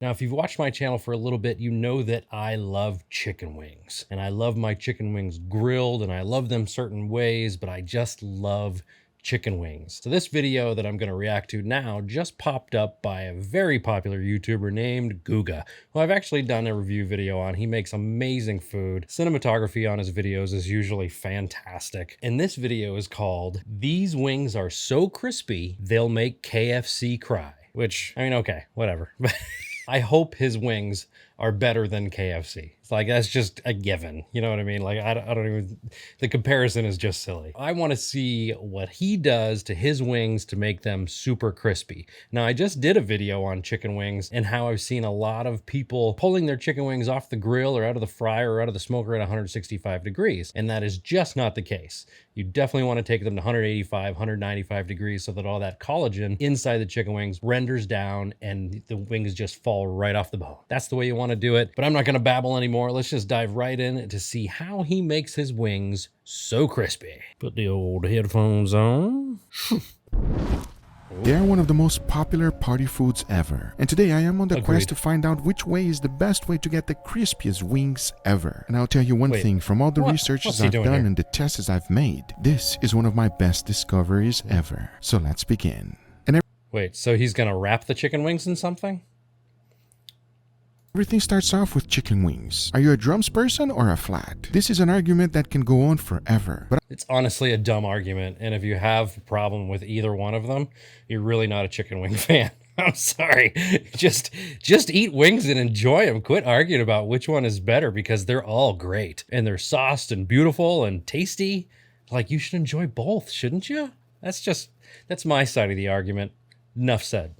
Now, if you've watched my channel for a little bit, you know that I love chicken wings, and I love my chicken wings grilled, and I love them certain ways, but I just love chicken wings. So this video that I'm going to react to now just popped up by a very popular YouTuber named Guga, who I've actually done a review video on. He makes amazing food. Cinematography on his videos is usually fantastic. And this video is called "These Wings Are So Crispy, They'll Make KFC Cry." Which, I mean, okay, whatever. I hope his wings are better than KFC. It's like, that's just a given. You know what I mean? Like, I don't even, the comparison is just silly. I want to see what he does to his wings to make them super crispy. Now, I just did a video on chicken wings and how I've seen a lot of people pulling their chicken wings off the grill or out of the fryer or out of the smoker at 165 degrees. And that is just not the case. You definitely want to take them to 185, 195 degrees so that all that collagen inside the chicken wings renders down and the wings just fall right off the bone. That's the way you want to do it, but I'm not going to babble anymore. Let's just dive right in to see how he makes his wings so crispy. Put the old headphones on. They are one of the most popular party foods ever. And today I am on the quest to find out which way is the best way to get the crispiest wings ever. And I'll tell you one thing, from all the researches I've done and the tests I've made, this is one of my best discoveries ever. So let's begin. Wait, so he's gonna wrap the chicken wings in something? Everything starts off with chicken wings. Are you a drums person or a flat? This is an argument that can go on forever. But it's honestly a dumb argument, and if you have a problem with either one of them, you're really not a chicken wing fan. I'm sorry. Just eat wings and enjoy them. Quit arguing about which one is better, because they're all great and they're sauced and beautiful and tasty. Like, you should enjoy both, shouldn't you? That's my side of the argument. Enough said.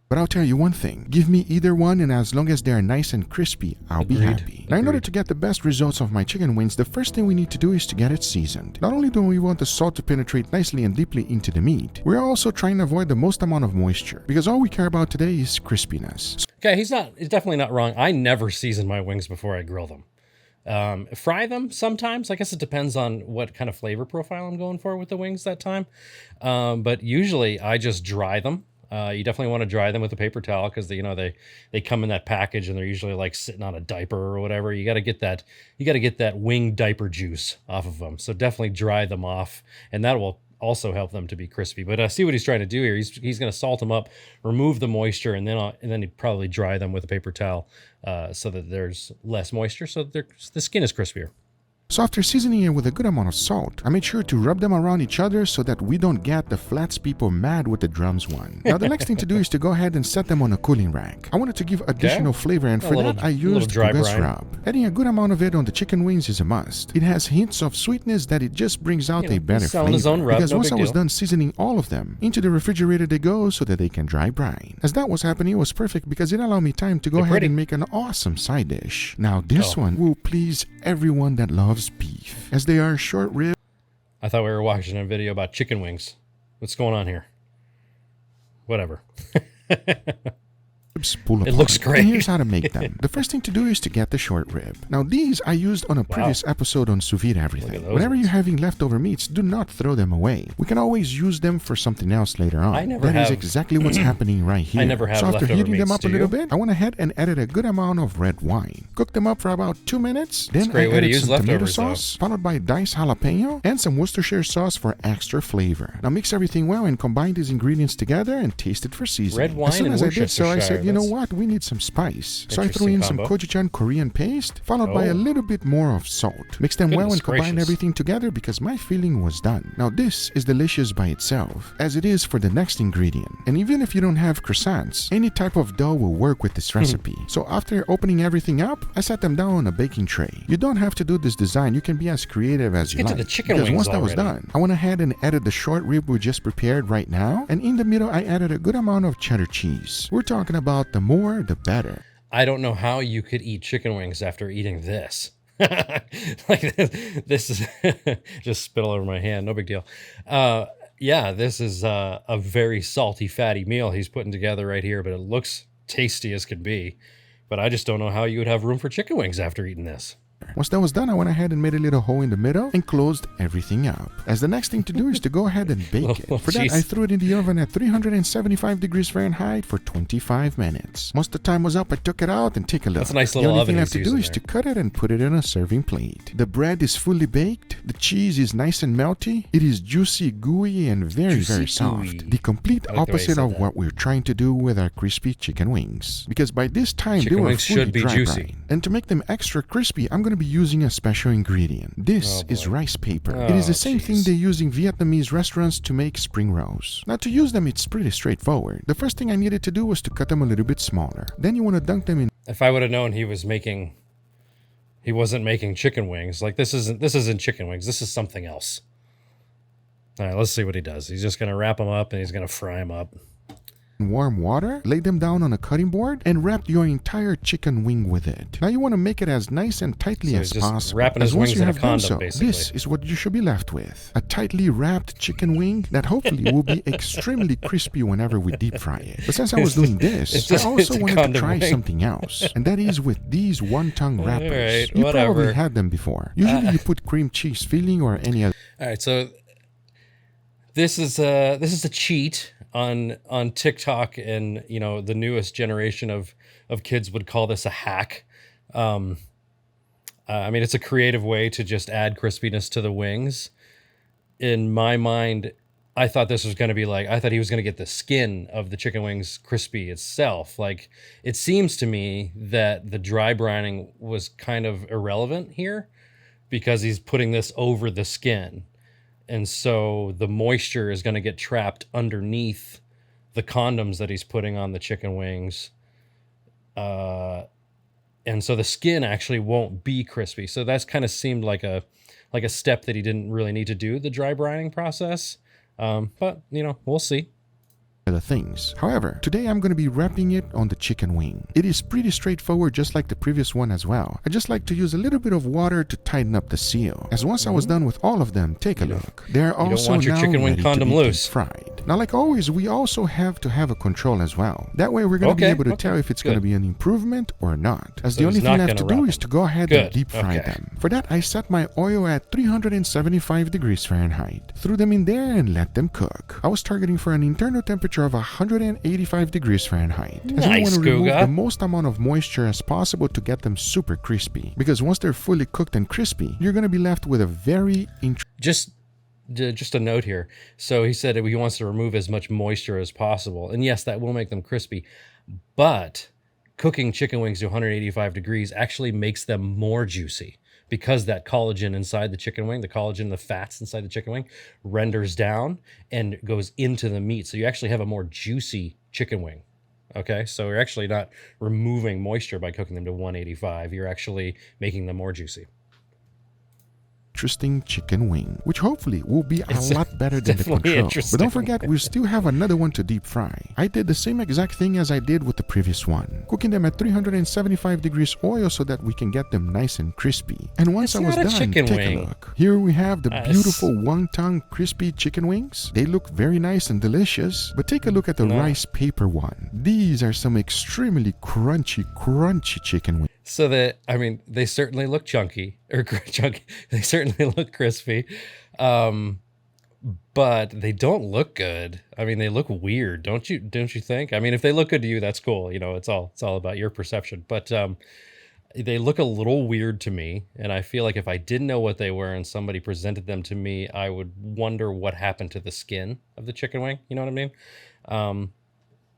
But I'll tell you one thing, give me either one, and as long as they're nice and crispy, I'll be happy. Now, in order to get the best results of my chicken wings, the first thing we need to do is to get it seasoned. Not only do we want the salt to penetrate nicely and deeply into the meat, we're also trying to avoid the most amount of moisture, because all we care about today is crispiness. Okay, he's definitely not wrong. I never season my wings before I grill them. Fry them sometimes. I guess it depends on what kind of flavor profile I'm going for with the wings that time. But usually I just dry them. You definitely want to dry them with a paper towel, because they come in that package and they're usually like sitting on a diaper or whatever. You got to get that wing diaper juice off of them. So definitely dry them off, and that will also help them to be crispy. But I see what he's trying to do here. He's going to salt them up, remove the moisture, and then he'd probably dry them with a paper towel so that there's less moisture, so that the skin is crispier. So after seasoning it with a good amount of salt, I made sure to rub them around each other so that we don't get the flats people mad with the drums one. Now the next thing to do is to go ahead and set them on a cooling rack. I wanted to give additional flavor, and for that I used Guga's rub. Adding a good amount of it on the chicken wings is a must. It has hints of sweetness that it just brings out a better flavor. Because once I was done seasoning all of them, into the refrigerator they go so that they can dry brine. As that was happening, it was perfect because it allowed me time to go ahead and make an awesome side dish. Now this one will please everyone that loves beef, as they are short rib. I thought we were watching a video about chicken wings. What's going on here? Whatever. Pull apart. It looks great. And here's how to make them. The first thing to do is to get the short rib. Now these I used on a previous episode on sous vide everything. Whenever you're having leftover meats, do not throw them away. We can always use them for something else later on. That is exactly what's happening right here. I never have so after leftover heating them meats, up a little bit, I went ahead and added a good amount of red wine. Cooked them up for about 2 minutes. Then I added some tomato sauce, followed by diced jalapeno and some Worcestershire sauce for extra flavor. Now mix everything well and combine these ingredients together and taste it for seasoning. Red wine as soon as I did so, I said, you know what, we need some spice. So I threw in some gochujang Korean paste, followed by a little bit more of salt. Mix them well and combine everything together, because my feeling was done. Now this is delicious by itself, as it is for the next ingredient. And even if you don't have croissants, any type of dough will work with this recipe. So after opening everything up, I set them down on a baking tray. You don't have to do this design. You can be as creative as you like. Because once that was done, I went ahead and added the short rib we just prepared right now, and in the middle I added a good amount of cheddar cheese. We're talking about the more the better. I don't know how you could eat chicken wings after eating this. Like this is just spit all over my hand. No big deal. Yeah, this is a very salty, fatty meal he's putting together right here, but it looks tasty as can be. But I just don't know how you would have room for chicken wings after eating this. Once that was done, I went ahead and made a little hole in the middle and closed everything up. As the next thing to do is to go ahead and bake it. For that, I threw it in the oven at 375 degrees Fahrenheit for 25 minutes. Once the time was up, I took it out and take a look. That's a nice little oven. The only thing I have to do is to cut it and put it in a serving plate. The bread is fully baked. The cheese is nice and melty. It is juicy, gooey, and very soft. The complete opposite of what we're trying to do with our crispy chicken wings. Because by this time, they were fully dry brine. And to make them extra crispy, I'm going to be using a special ingredient. This is rice paper. It is the same thing they use in Vietnamese restaurants to make spring rolls. Now, to use them, it's pretty straightforward. The first thing I needed to do was to cut them a little bit smaller. Then you want to dunk them in. If I would have known he wasn't making chicken wings, like this isn't chicken wings. This is something else. All right, let's see what he does. He's just going to wrap them up and he's going to fry them up. Warm water, lay them down on a cutting board, and wrap your entire chicken wing with it. Now you want to make it as nice and tightly as possible. Wrapping his wings in a condom, basically. This is what you should be left with. A tightly wrapped chicken wing that hopefully will be extremely crispy whenever we deep fry it. But since I was doing this, I also wanted to try something else. And that is with these wonton wrappers. Right, you probably had them before. Usually you put cream cheese filling or any other. All right, so this is a cheat on TikTok, and the newest generation of kids would call this a hack. I mean, it's a creative way to just add crispiness to the wings. In my mind, I thought this was going to be I thought he was going to get the skin of the chicken wings crispy itself. Like, it seems to me that the dry brining was kind of irrelevant here because he's putting this over the skin. And so the moisture is going to get trapped underneath the condoms that he's putting on the chicken wings. And so the skin actually won't be crispy. So that's kind of seemed like a step that he didn't really need to do, the dry brining process. But, we'll see. Other things. However, today I'm going to be wrapping it on the chicken wing. It is pretty straightforward, just like the previous one as well. I just like to use a little bit of water to tighten up the seal. As once I was done with all of them, take a look. They're also want your now chicken wing ready condom to be loose. fried. Now, like always, we also have to have a control as well. That way we're going to be able to tell if it's going to be an improvement or not. As the only thing I have to do is to go ahead and deep fry them. For that, I set my oil at 375 degrees Fahrenheit. Threw them in there and let them cook. I was targeting for an internal temperature of 185 degrees Fahrenheit. As I want to remove the most amount of moisture as possible to get them super crispy. Because once they're fully cooked and crispy, you're going to be left with a very Just a note here. So he said he wants to remove as much moisture as possible. And yes, that will make them crispy. But cooking chicken wings to 185 degrees actually makes them more juicy, because that collagen inside the chicken wing, the fats inside the chicken wing, renders down and goes into the meat. So you actually have a more juicy chicken wing. Okay, so you're actually not removing moisture by cooking them to 185. You're actually making them more juicy. Interesting chicken wing, which hopefully will be a lot better than the control. But don't forget, we still have another one to deep fry. I did the same exact thing as I did with the previous one, cooking them at 375 degrees oil so that we can get them nice and crispy. And once I was done, take a look. Here we have the beautiful wonton crispy chicken wings. They look very nice and delicious, but take a look at the rice paper one. These are some extremely crunchy chicken wings. So they certainly look chunky, They certainly look crispy, but they don't look good. I mean, they look weird, don't you think? I mean, if they look good to you, that's cool. It's all about your perception. But they look a little weird to me, and I feel like if I didn't know what they were and somebody presented them to me, I would wonder what happened to the skin of the chicken wing. You know what I mean?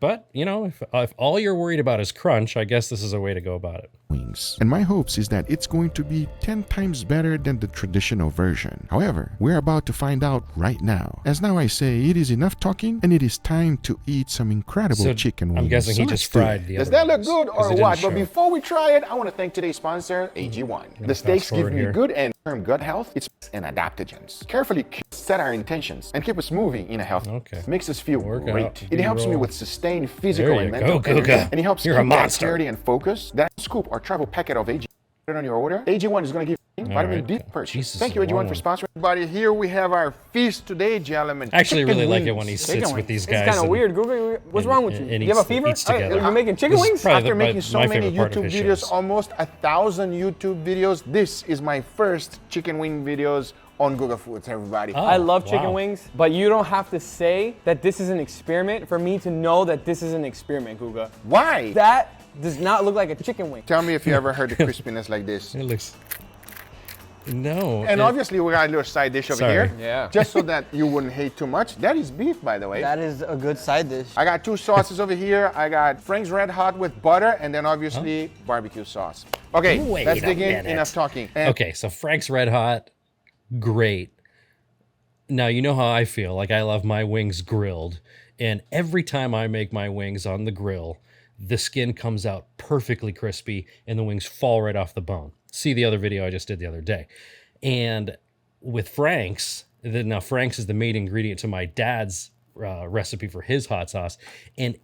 But, if all you're worried about is crunch, I guess this is a way to go about it. Wings. And my hopes is that it's going to be 10 times better than the traditional version. However, we're about to find out right now. As now I say, it is enough talking, and it is time to eat some incredible chicken wings. I'm guessing he just fried the other Does that look good or what? But before we try it, I want to thank today's sponsor, AG1. The steaks give me good and firm gut health. It's and adaptogens. Carefully set our intentions and keep us moving in a health. Makes us feel great. It helps me with sustained physical and mental energy. And it helps keep clarity and focus. That scoop or travel packet of AG. on your order. AG1 is going to give you vitamin D purchase. Thank you, AG1, for sponsoring. Everybody, here we have our feast today, gentlemen. I actually really like it when he sits with these guys. It's kind of weird, Guga. What's wrong with you? Do you have a fever? You're making chicken wings? After making so many YouTube videos, almost 1,000 YouTube videos, this is my first chicken wing videos on Guga Foods, everybody. I love chicken wings, but you don't have to say that this is an experiment for me to know that this is an experiment, Guga. Why? That does not look like a chicken wing. Tell me if you ever heard the crispiness like this. It looks... No. And obviously we got a little side dish over here. Yeah. Just so that you wouldn't hate too much. That is beef, by the way. That is a good side dish. I got 2 sauces over here. I got Frank's Red Hot with butter, and then obviously barbecue sauce. Okay, let's dig in. Enough talking. Okay, so Frank's Red Hot, great. Now, you know how I feel. Like, I love my wings grilled. And every time I make my wings on the grill, the skin comes out perfectly crispy and the wings fall right off the bone. See the other video I just did the other day. And with Frank's, now Frank's is the main ingredient to my dad's recipe for his hot sauce. And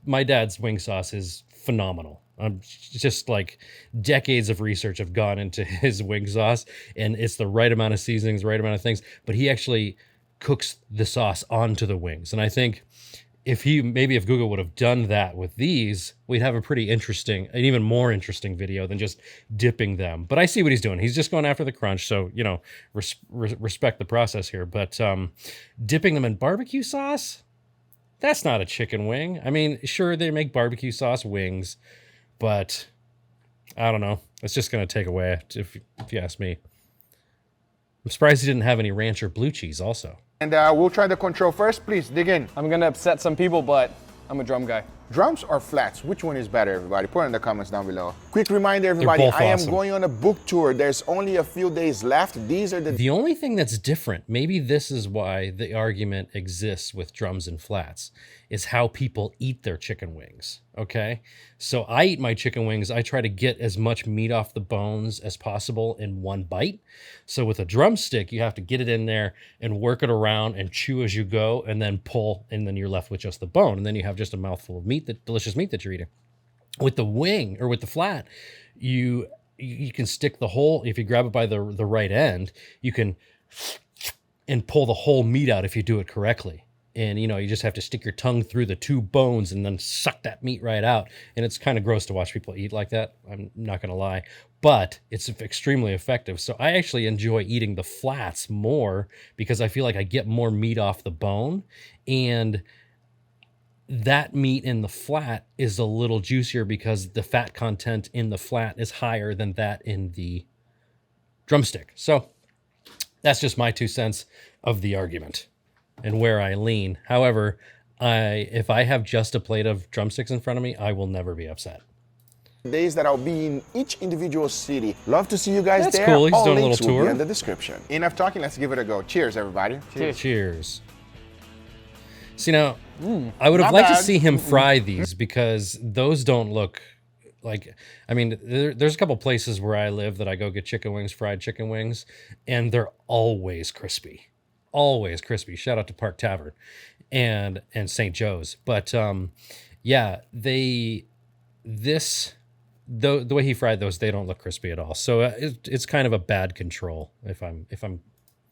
my dad's wing sauce is phenomenal. Just like decades of research have gone into his wing sauce, and it's the right amount of seasonings, right amount of things, but he actually cooks the sauce onto the wings. And I think if Guga would have done that with these, we'd have a pretty interesting, an even more interesting video than just dipping them. But I see what he's doing. He's just going after the crunch. So, you know, respect the process here. But dipping them in barbecue sauce, that's not a chicken wing. I mean, sure, they make barbecue sauce wings, but I don't know. It's just going to take away, if you ask me. I'm surprised he didn't have any ranch or blue cheese also. And we'll try the control first. Please dig in. I'm going to upset some people, but I'm a drum guy. Drums or flats? Which one is better, everybody? Put it in the comments down below. Quick reminder, everybody, I am going on a book tour. There's only a few days left. These are the only thing that's different, maybe this is why the argument exists with drums and flats, is how people eat their chicken wings, okay? So I eat my chicken wings, I try to get as much meat off the bones as possible in one bite. So with a drumstick, you have to get it in there and work it around and chew as you go and then pull, and then you're left with just the bone. And then you have just a mouthful of meat, that delicious meat that you're eating. With the wing or with the flat, you can stick the whole, if you grab it by the right end, you can and pull the whole meat out if you do it correctly. And, you know, you just have to stick your tongue through the 2 bones and then suck that meat right out. And it's kind of gross to watch people eat like that. I'm not going to lie. But it's extremely effective. So I actually enjoy eating the flats more because I feel like I get more meat off the bone. And that meat in the flat is a little juicier because the fat content in the flat is higher than that in the drumstick. So that's just my 2 cents of the argument and where I lean. However, if I have just a plate of drumsticks in front of me, I will never be upset. Days that I'll be in each individual city. Love to see you guys there. That's cool. He's All doing a links little will be tour. in the description. Enough talking. Let's give it a go. Cheers, everybody. Cheers. See, now, I would have liked to see him fry these because those don't look like, I mean, there's a couple places where I live that I go get chicken wings, fried chicken wings, and they're always crispy. Always crispy. Shout out to Park Tavern and St. Joe's. But yeah, the way he fried those, they don't look crispy at all. So it's kind of a bad control if I'm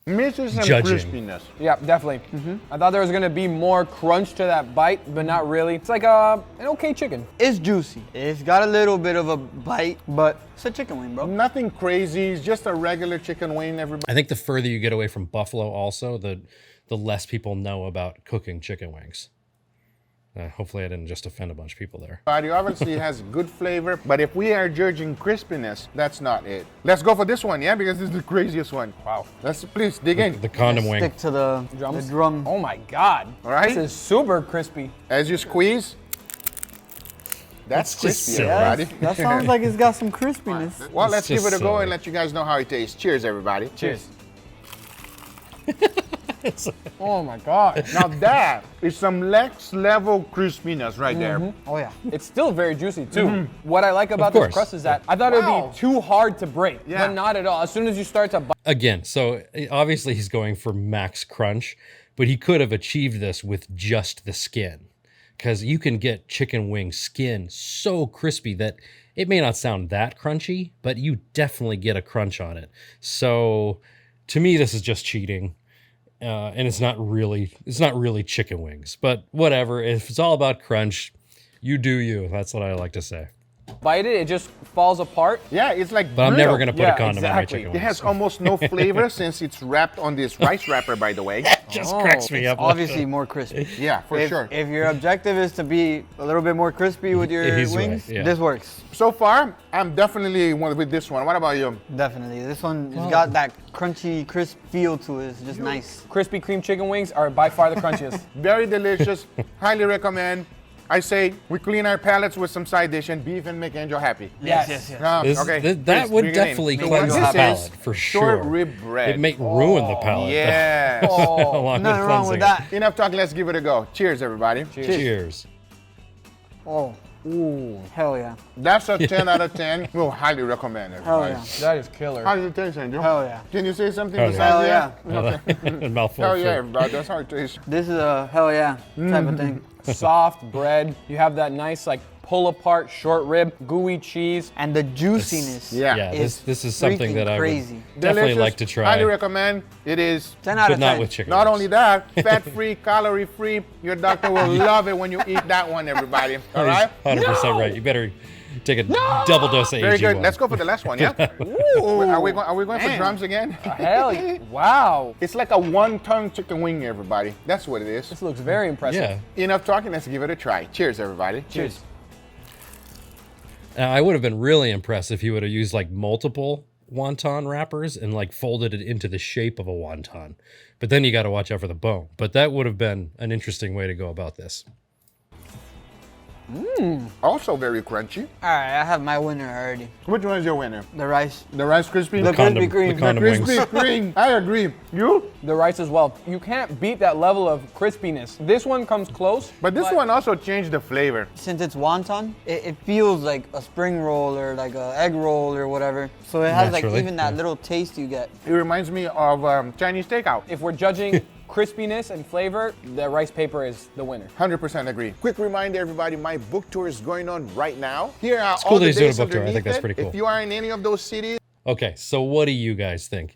Misses some judging. crispiness. Yeah, definitely. I thought there was going to be more crunch to that bite, but not really. It's like an okay chicken. It's juicy. It's got a little bit of a bite, but it's a chicken wing, bro. Nothing crazy. It's just a regular chicken wing, everybody. I think the further you get away from buffalo also, the less people know about cooking chicken wings. Hopefully I didn't just offend a bunch of people there. It obviously has good flavor, but if we are judging crispiness, that's not it. Let's go for this one, yeah? Because this is the craziest one. Wow. Let's please dig in. The condom wing. Stick to the drum. Oh my God. All right. This is super crispy. As you squeeze, that's It's just crispy, silly. everybody. That sounds like it's got some crispiness. Well, let's give just it a go silly. and let you guys know how it tastes. Cheers, everybody. Cheers. Oh my God. Now that is some next level crispiness right there. Oh yeah. It's still very juicy too. What I like about this course. crust is that I thought it would be too hard to break, Yeah. but not at all. As soon as you start to bite, Again, so obviously he's going for max crunch, but he could have achieved this with just the skin. because you can get chicken wing skin so crispy that it may not sound that crunchy, but you definitely get a crunch on it. So to me, this is just cheating. And it's not really chicken wings, but whatever. If it's all about crunch, you do you. That's what I like to say. Bite it, it just falls apart. Yeah, it's like But I'm never going to put Yeah, a condom on my exactly. chicken It wings. has almost no flavor since it's wrapped on this rice wrapper, by the way. Just cracks me up. Obviously more crispy. Yeah, for sure. If your objective is to be a little bit more crispy with your He's wings, right, yeah. this works. So far, I'm definitely one with this one. What about you? Definitely. This one has got that crunchy, crisp feel to it. It's just nice. Krispy Kreme chicken wings are by far the crunchiest. Very delicious. Highly recommend. I say we clean our palates with some side dish and beef and make Angel happy. Yes. Okay. That Please, would bring it in. definitely So cleanse the what this palate is, for sure. Short rib bread. It may ruin the palate. Yeah. Along Nothing wrong cleansing with it. that. Enough talking. Let's give it a go. Cheers, everybody. Cheers. Oh, ooh, hell yeah. That's a 10 out of 10. We'll highly recommend it. Hell yeah. That is killer. How does it taste, Angel? Hell yeah. Can you say something Hell besides yeah. that? A mouthful Hell of yeah, food. everybody. That's how it tastes. This is a hell yeah type of thing. Soft bread. You have that nice like pull apart short rib, gooey cheese. And the juiciness. Yeah. Yeah, is this is something freaking that I crazy. would definitely Delicious. like to try. Highly recommend. It is 10 out But of 10. not with chicken not wings. only that, fat-free, calorie-free. Your doctor will love it when you eat that one, everybody. All right? 100% right. You better take a double dose of Very AG1. good. Let's go for the last one, yeah? Are we going for drums again? Hell yeah. Wow. It's like a one-tongue chicken wing, everybody. That's what it is. This looks very impressive. Yeah. Enough talking. Let's give it a try. Cheers, everybody. Cheers. I would have been really impressed if you would have used like multiple wonton wrappers and like folded it into the shape of a wonton. But then you got to watch out for the bone. But that would have been an interesting way to go about this. Also very crunchy. All right, I have my winner already. Which one is your winner? The rice. The Rice Krispie? The Condom- Krispy Kreme. the condom Krispy wings. Kreme. I agree. You? The rice as well. You can't beat that level of crispiness. This one comes close. But this one also changed the flavor. Since it's wonton, it feels like a spring roll or like a egg roll or whatever. So it has like Naturally, even that yeah. little taste you get. It reminds me of Chinese takeout. If we're judging crispiness and flavor, the rice paper is the winner. 100% agree. Quick reminder, everybody, my book tour is going on right now. Here are cool all that the he's doing a dates book tour. I underneath think that's it. pretty cool. If you are in any of those cities, Okay, so what do you guys think?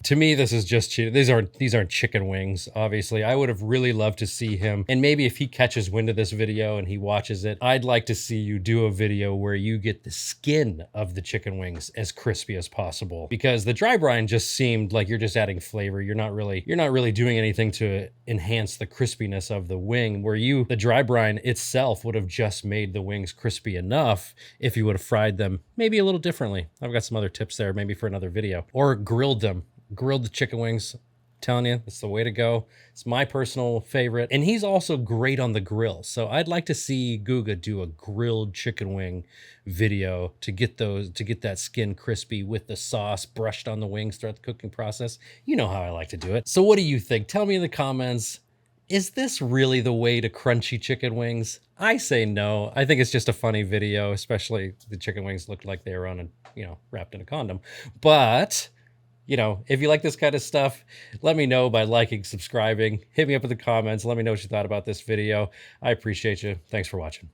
To me, this is just cheating. These aren't chicken wings, obviously. I would have really loved to see him. And maybe if he catches wind of this video and he watches it, I'd like to see you do a video where you get the skin of the chicken wings as crispy as possible. Because the dry brine just seemed like you're just adding flavor. You're not really doing anything to enhance the crispiness of the wing, where the dry brine itself would have just made the wings crispy enough if you would have fried them maybe a little differently. I've got some other tips there, maybe for another video. Or grilled them. Grilled the chicken wings. I'm telling you, that's the way to go. It's my personal favorite. And he's also great on the grill. So I'd like to see Guga do a grilled chicken wing video to get that skin crispy with the sauce brushed on the wings throughout the cooking process. You know how I like to do it. So what do you think? Tell me in the comments. Is this really the way to crunchy chicken wings? I say no. I think it's just a funny video, especially the chicken wings looked like they were on wrapped in a condom. But if you like this kind of stuff, let me know by liking, subscribing, hit me up in the comments. Let me know what you thought about this video. I appreciate you. Thanks for watching.